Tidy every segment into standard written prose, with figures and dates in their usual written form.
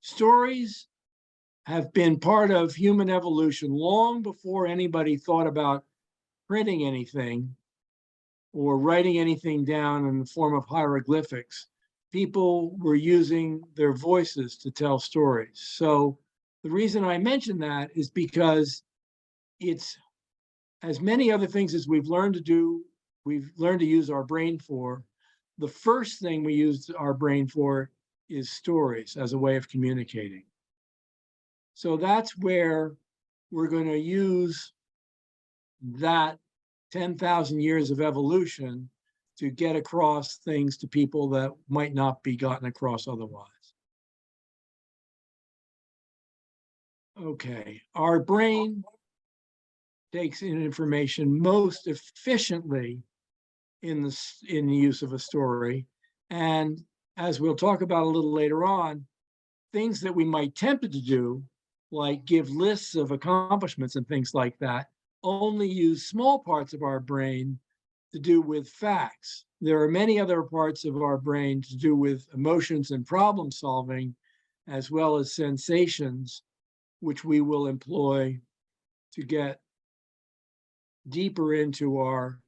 Stories have been part of human evolution long before anybody thought about printing anything or writing anything down in the form of hieroglyphics. People were using their voices to tell stories. So the reason I mention that is because it's, as many other things as we've learned to do, we've learned to use our brain for, the first thing we use our brain for is stories as a way of communicating. So that's where we're going to use that 10,000 years of evolution to get across things to people that might not be gotten across otherwise. Okay, our brain takes in information most efficiently in the use of a story. And as we'll talk about a little later on, things that we might tempted to do, like give lists of accomplishments and things like that, only use small parts of our brain to do with facts. There are many other parts of our brain to do with emotions and problem solving, as well as sensations, which we will employ to get deeper into our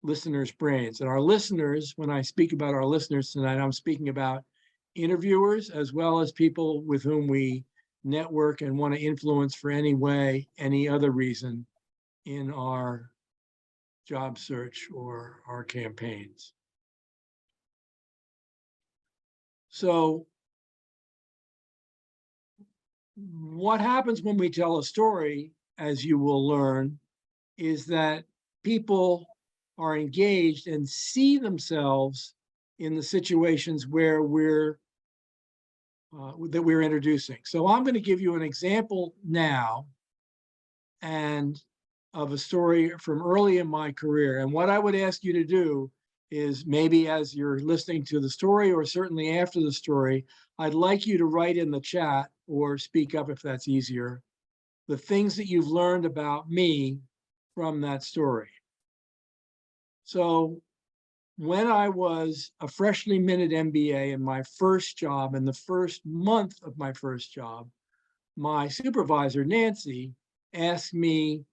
listeners' brains. And our listeners, when I speak about our listeners tonight, I'm speaking about interviewers as well as people with whom we network and want to influence for any way, any other reason in our job search or our campaigns. So what happens when we tell a story, as you will learn, is that people are engaged and see themselves in the situations where we're introducing. So I'm going to give you an example now and of a story from early in my career. And what I would ask you to do is, maybe as you're listening to the story or certainly after the story, I'd like you to write in the chat or speak up if that's easier, the things that you've learned about me from that story. So when I was a freshly minted MBA in my first job, in the first month of my first job, my supervisor, Nancy, asked me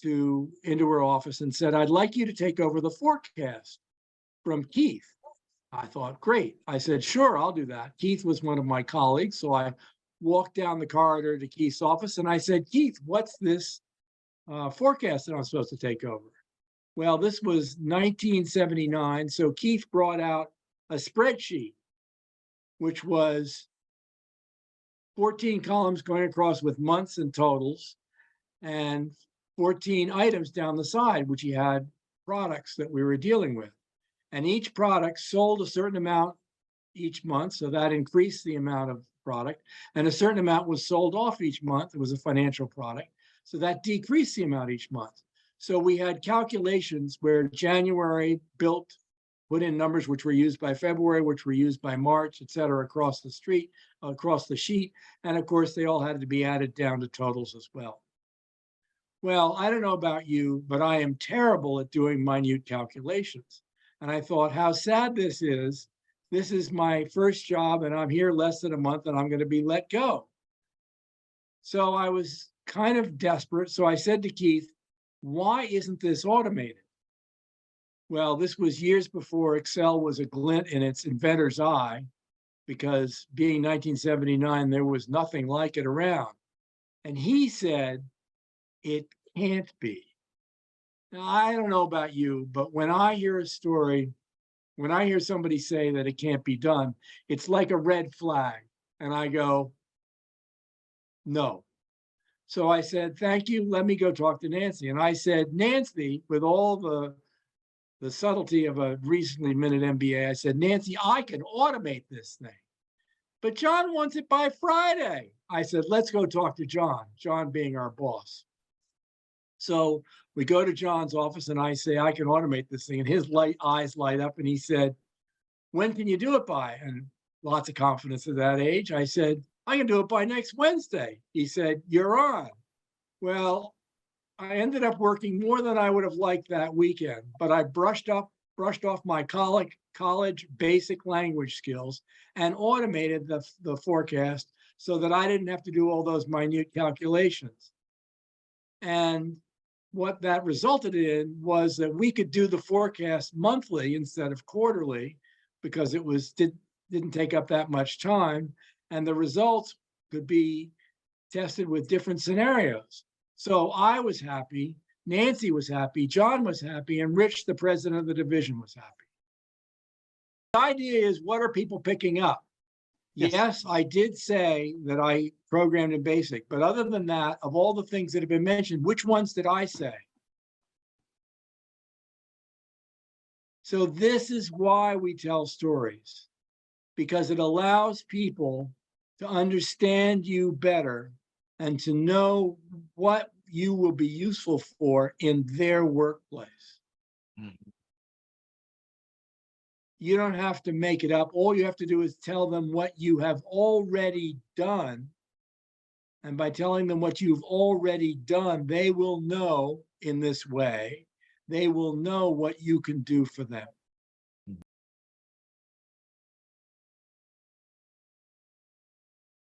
into her office and said, I'd like you to take over the forecast from Keith. I thought, great. I said, sure, I'll do that. Keith was one of my colleagues. So I walked down the corridor to Keith's office and I said, Keith, what's this forecast that I'm supposed to take over? Well, this was 1979. So Keith brought out a spreadsheet, which was 14 columns going across with months and totals, and 14 items down the side, which he had products that we were dealing with. And each product sold a certain amount each month. So that increased the amount of product. And a certain amount was sold off each month. It was a financial product. So that decreased the amount each month. So we had calculations where January put in numbers which were used by February, which were used by March, et cetera, across the sheet. And of course, they all had to be added down to totals as well. Well, I don't know about you, but I am terrible at doing minute calculations. And I thought, how sad this is. This is my first job and I'm here less than a month and I'm going to be let go. So I was kind of desperate. So I said to Keith, why isn't this automated? Well, this was years before Excel was a glint in its inventor's eye, because being 1979, there was nothing like it around. And he said, it can't be. Now, I don't know about you, but when I hear a story, when I hear somebody say that it can't be done, it's like a red flag. And I go, no. So I said, thank you. Let me go talk to Nancy. And I said, Nancy, with all the subtlety of a recently minted MBA, I said, Nancy, I can automate this thing. But John wants it by Friday. I said, let's go talk to John, John being our boss. So we go to John's office and I say, I can automate this thing. And his eyes light up and he said, when can you do it by? And lots of confidence at that age. I said, I can do it by next Wednesday. He said, you're on. Well, I ended up working more than I would have liked that weekend, but I brushed off my college basic language skills and automated the forecast so that I didn't have to do all those minute calculations. And what that resulted in was that we could do the forecast monthly instead of quarterly, because it didn't take up that much time, and the results could be tested with different scenarios. So I was happy, Nancy was happy, John was happy, and Rich, the president of the division, was happy. The idea is, what are people picking up? Yes, I did say that I programmed in BASIC, but other than that, of all the things that have been mentioned, which ones did I say? So this is why we tell stories, because it allows people to understand you better and to know what you will be useful for in their workplace. Mm-hmm. You don't have to make it up. All you have to do is tell them what you have already done. And by telling them what you've already done, they will know in this way, they will know what you can do for them.